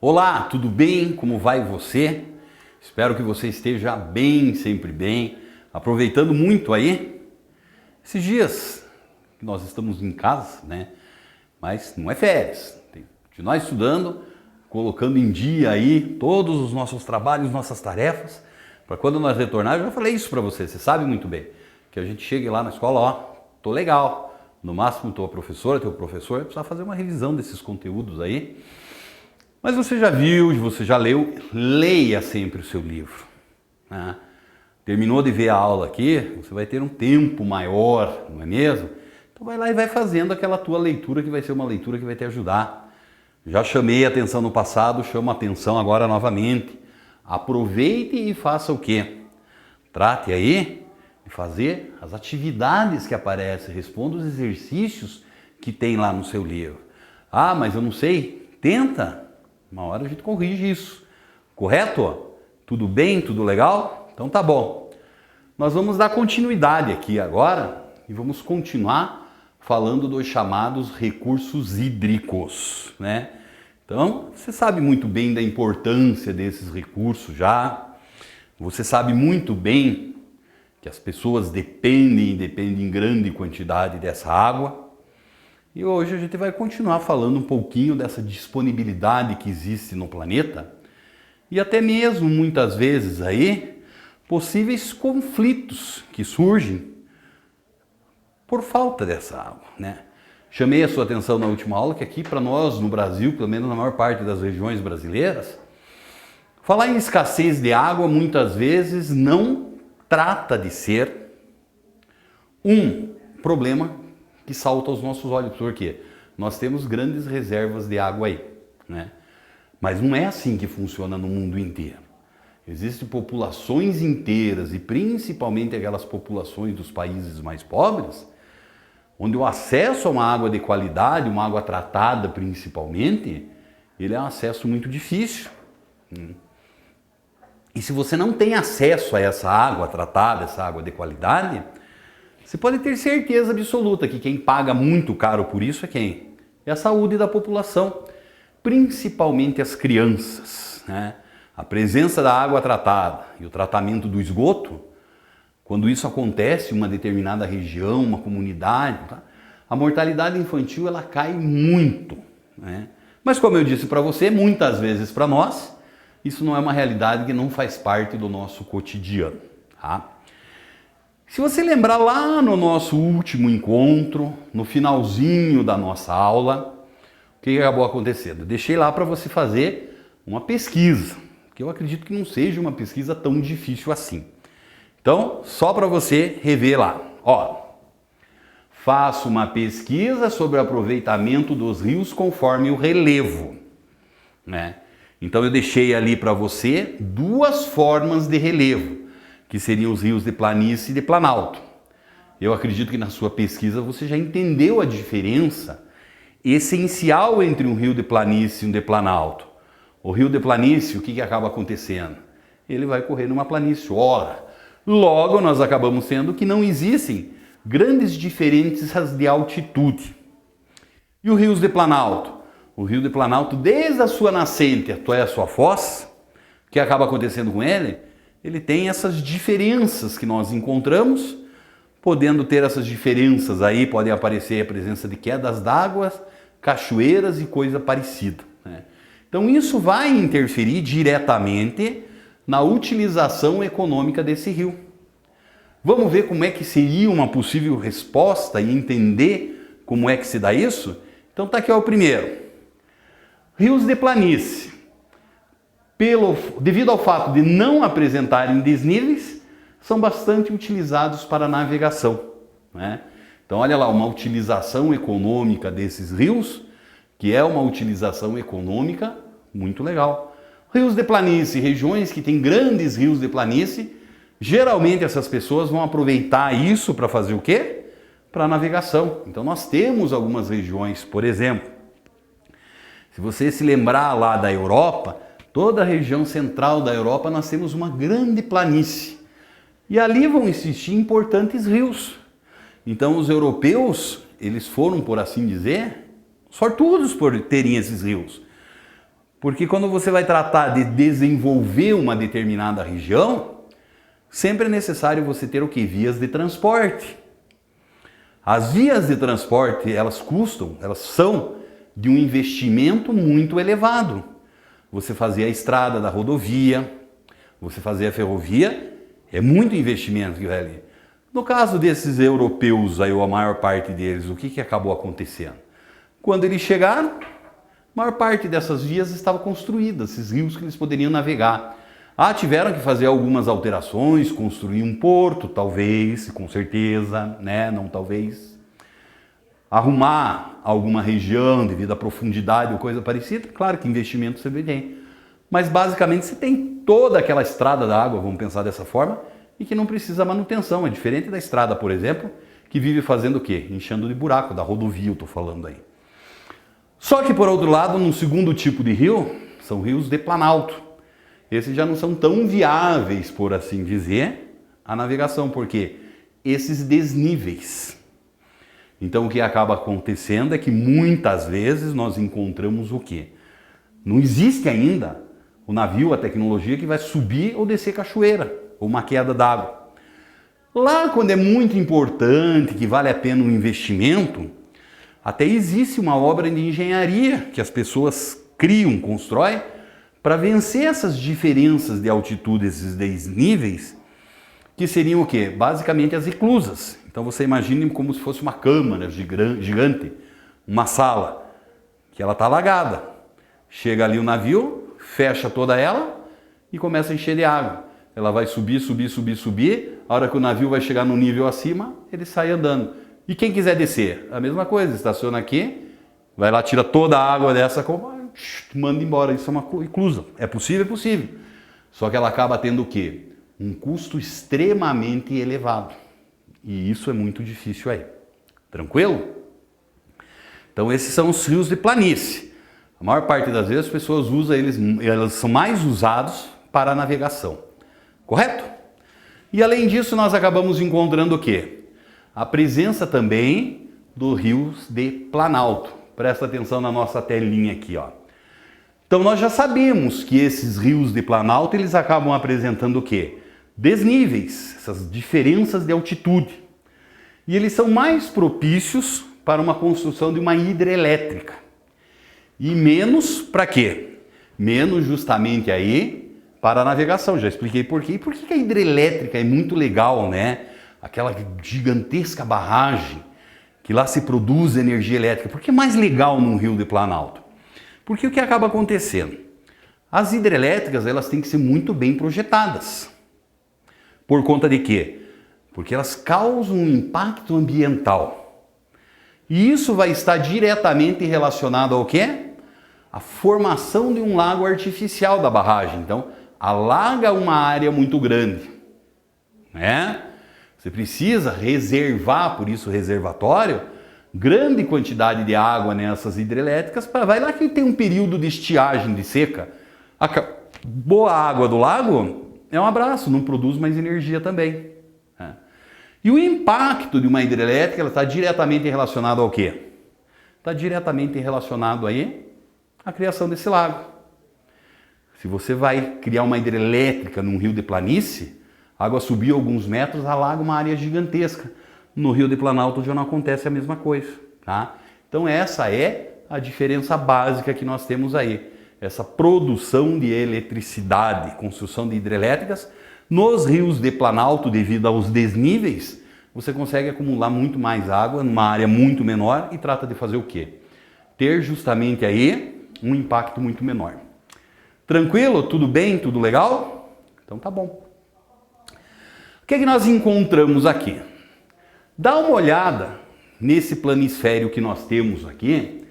Olá, tudo bem? Como vai você? Espero que você esteja bem, sempre bem, aproveitando muito aí esses dias que nós estamos em casa, né? Mas não é férias, tem que continuar estudando, colocando em dia aí todos os nossos trabalhos, nossas tarefas, para quando nós retornar, eu já falei isso para você sabe muito bem, que a gente chegue lá na escola, ó, tô legal, no máximo tua professora, teu professor, vai precisar fazer uma revisão desses conteúdos aí. Mas você já viu, você já leu, leia sempre o seu livro. Né? Terminou de ver a aula aqui, você vai ter um tempo maior, não é mesmo? Então vai lá e vai fazendo aquela tua leitura que vai ser uma leitura que vai te ajudar. Já chamei a atenção no passado, chamo a atenção agora novamente. Aproveite e faça o quê? Trate aí de fazer as atividades que aparecem, responda os exercícios que tem lá no seu livro. Ah, mas eu não sei. Tenta. Uma hora a gente corrige isso. Correto? Tudo bem? Tudo legal? Então tá bom. Nós vamos dar continuidade aqui agora e vamos continuar falando dos chamados recursos hídricos, né? Então, você sabe muito bem da importância desses recursos já. Você sabe muito bem que as pessoas dependem em grande quantidade dessa água. E hoje a gente vai continuar falando um pouquinho dessa disponibilidade que existe no planeta e até mesmo muitas vezes aí possíveis conflitos que surgem por falta dessa água, né? Chamei a sua atenção na última aula que aqui para nós no Brasil, pelo menos na maior parte das regiões brasileiras, falar em escassez de água muitas vezes não trata de ser um problema que salta aos nossos olhos, porque nós temos grandes reservas de água aí, né? Mas não é assim que funciona no mundo inteiro. Existem populações inteiras, e principalmente aquelas populações dos países mais pobres, onde o acesso a uma água de qualidade, uma água tratada principalmente, ele é um acesso muito difícil. E se você não tem acesso a essa água tratada, essa água de qualidade, você pode ter certeza absoluta que quem paga muito caro por isso é quem? É a saúde da população, principalmente as crianças, né? A presença da água tratada e o tratamento do esgoto, quando isso acontece em uma determinada região, uma comunidade, tá? A mortalidade infantil ela cai muito, né? Mas como eu disse para você, muitas vezes para nós, isso não é uma realidade que não faz parte do nosso cotidiano, tá? Se você lembrar lá no nosso último encontro, no finalzinho da nossa aula, o que acabou acontecendo? Eu deixei lá para você fazer uma pesquisa, que eu acredito que não seja uma pesquisa tão difícil assim. Então, só para você rever lá. Ó, faço uma pesquisa sobre o aproveitamento dos rios conforme o relevo, né? Então eu deixei ali para você duas formas de relevo, que seriam os rios de planície e de planalto. Eu acredito que na sua pesquisa você já entendeu a diferença essencial entre um rio de planície e um de planalto. O rio de planície, o que acaba acontecendo? Ele vai correr numa planície. Ora, logo nós acabamos sendo que não existem grandes diferenças de altitude. E os rios de planalto? O rio de planalto, desde a sua nascente até a sua foz, o que acaba acontecendo com ele? Ele tem essas diferenças que nós encontramos, podendo ter essas diferenças aí, podem aparecer a presença de quedas d'água, cachoeiras e coisa parecida, né? Então isso vai interferir diretamente na utilização econômica desse rio. Vamos ver como é que seria uma possível resposta e entender como é que se dá isso? Então tá aqui ó, o primeiro. Rios de planície. Devido ao fato de não apresentarem desníveis, são bastante utilizados para navegação, né? Então olha lá, uma utilização econômica desses rios, que é uma utilização econômica muito legal. Rios de planície, regiões que têm grandes rios de planície, geralmente essas pessoas vão aproveitar isso para fazer o quê? Para navegação. Então nós temos algumas regiões, por exemplo, se você se lembrar lá da Europa, toda a região central da Europa nós temos uma grande planície. E ali vão existir importantes rios. Então os europeus, eles foram, por assim dizer, sortudos por terem esses rios. Porque quando você vai tratar de desenvolver uma determinada região, sempre é necessário você ter o quê? Vias de transporte. As vias de transporte, elas são de um investimento muito elevado. Você fazer a estrada da rodovia, você fazer a ferrovia, é muito investimento que vai ali. No caso desses europeus, aí, a maior parte deles, o que acabou acontecendo? Quando eles chegaram, a maior parte dessas vias estava construída, esses rios que eles poderiam navegar. Tiveram que fazer algumas alterações, construir um porto, talvez, com certeza, né? Não talvez. Arrumar alguma região devido à profundidade ou coisa parecida, claro que investimento sempre tem. Mas basicamente você tem toda aquela estrada da água, vamos pensar dessa forma, e que não precisa manutenção. É diferente da estrada, por exemplo, que vive fazendo o quê? Enchendo de buraco, da rodovia eu estou falando aí. Só que por outro lado, num segundo tipo de rio, são rios de planalto. Esses já não são tão viáveis, por assim dizer, a navegação, porque esses desníveis. Então o que acaba acontecendo é que muitas vezes nós encontramos o quê? Não existe ainda o navio, a tecnologia que vai subir ou descer cachoeira, ou uma queda d'água. Lá quando é muito importante, que vale a pena um investimento, até existe uma obra de engenharia que as pessoas criam, constroem, para vencer essas diferenças de altitude, esses desníveis, que seriam o quê? Basicamente as eclusas. Então você imagine como se fosse uma câmara gigante, uma sala, que ela está alagada. Chega ali o navio, fecha toda ela e começa a encher de água. Ela vai subir, subir, subir, subir. A hora que o navio vai chegar no nível acima, ele sai andando. E quem quiser descer? A mesma coisa, estaciona aqui, vai lá, tira toda a água dessa, manda embora. Isso é uma eclusa. É possível? É possível. Só que ela acaba tendo o quê? Um custo extremamente elevado. E isso é muito difícil aí. Tranquilo? Então esses são os rios de planície. A maior parte das vezes as pessoas usam eles são mais usados para a navegação. Correto? E além disso nós acabamos encontrando o quê? A presença também dos rios de planalto. Presta atenção na nossa telinha aqui, ó. Então nós já sabemos que esses rios de planalto, eles acabam apresentando o quê? Desníveis, essas diferenças de altitude. E eles são mais propícios para uma construção de uma hidrelétrica. E menos para quê? Menos justamente aí para a navegação. Já expliquei por quê. E por que a hidrelétrica é muito legal, né? Aquela gigantesca barragem que lá se produz energia elétrica. Por que é mais legal num rio de planalto? Porque o que acaba acontecendo? As hidrelétricas, elas têm que ser muito bem projetadas. Por conta de quê? Porque elas causam um impacto ambiental. E isso vai estar diretamente relacionado ao quê? A formação de um lago artificial da barragem. Então, alaga uma área muito grande, né? Você precisa reservar, por isso reservatório, grande quantidade de água nessas hidrelétricas, vai lá que tem um período de estiagem, de seca. Boa água do lago é um abraço, não produz mais energia também. E o impacto de uma hidrelétrica está diretamente relacionado ao quê? Está diretamente relacionado aí à criação desse lago. Se você vai criar uma hidrelétrica num rio de planície, a água subiu alguns metros, alaga uma área gigantesca. No rio de planalto já não acontece a mesma coisa, tá? Então essa é a diferença básica que nós temos aí. Essa produção de eletricidade, construção de hidrelétricas, nos rios de planalto, devido aos desníveis, você consegue acumular muito mais água numa área muito menor e trata de fazer o quê? Ter justamente aí um impacto muito menor. Tranquilo? Tudo bem? Tudo legal? Então tá bom. O que é que nós encontramos aqui? Dá uma olhada nesse planisfério que nós temos aqui.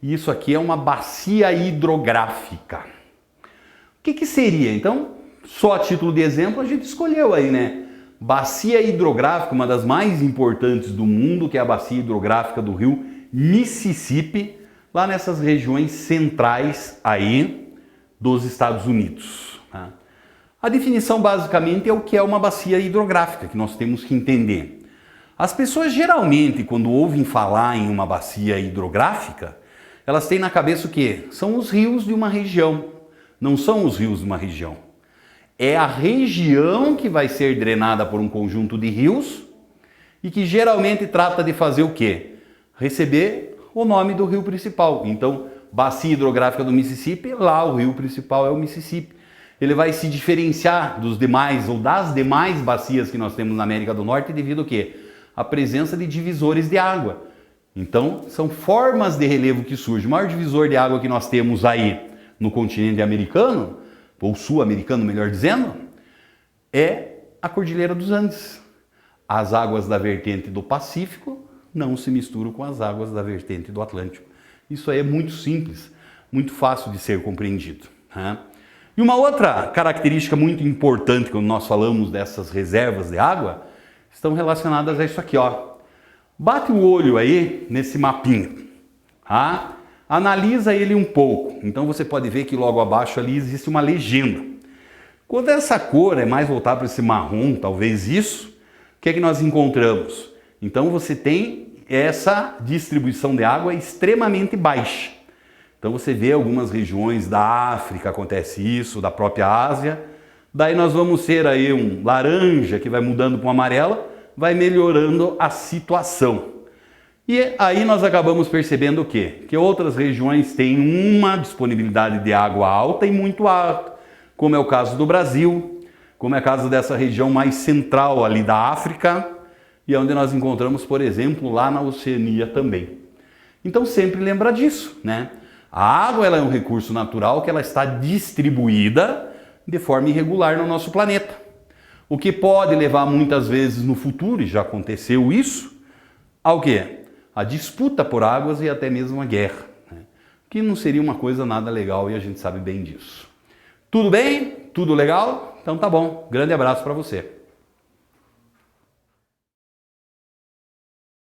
Isso aqui é uma bacia hidrográfica. O que seria? Então, só a título de exemplo, a gente escolheu aí, né? Bacia hidrográfica, uma das mais importantes do mundo, que é a bacia hidrográfica do rio Mississippi, lá nessas regiões centrais aí dos Estados Unidos. Tá? A definição basicamente é o que é uma bacia hidrográfica, que nós temos que entender. As pessoas geralmente, quando ouvem falar em uma bacia hidrográfica, elas têm na cabeça o quê? São os rios de uma região, não são os rios de uma região. É a região que vai ser drenada por um conjunto de rios e que geralmente trata de fazer o quê? Receber o nome do rio principal. Então, bacia hidrográfica do Mississippi, lá o rio principal é o Mississippi. Ele vai se diferenciar dos demais ou das demais bacias que nós temos na América do Norte devido ao quê? A presença de divisores de água. Então, são formas de relevo que surgem. O maior divisor de água que nós temos aí no continente americano, ou sul-americano, melhor dizendo, é a Cordilheira dos Andes. As águas da vertente do Pacífico não se misturam com as águas da vertente do Atlântico. Isso aí é muito simples, muito fácil de ser compreendido, né? E uma outra característica muito importante quando nós falamos dessas reservas de água estão relacionadas a isso aqui, ó. Bate o olho aí nesse mapinha, tá? Analisa ele um pouco. Então você pode ver que logo abaixo ali existe uma legenda. Quando essa cor é mais voltada para esse marrom, talvez isso, o que é que nós encontramos? Então você tem essa distribuição de água extremamente baixa. Então você vê algumas regiões da África, acontece isso, da própria Ásia. Daí nós vamos ter aí um laranja que vai mudando para um amarelo, vai melhorando a situação. E aí nós acabamos percebendo o quê? Que outras regiões têm uma disponibilidade de água alta e muito alta, como é o caso do Brasil, como é o caso dessa região mais central ali da África, e onde nós encontramos, por exemplo, lá na Oceania também. Então sempre lembra disso, né? A água ela é um recurso natural que ela está distribuída de forma irregular no nosso planeta. O que pode levar muitas vezes no futuro, e já aconteceu isso, ao quê? A disputa por águas e até mesmo a guerra, né? Que não seria uma coisa nada legal e a gente sabe bem disso. Tudo bem? Tudo legal? Então tá bom. Grande abraço para você.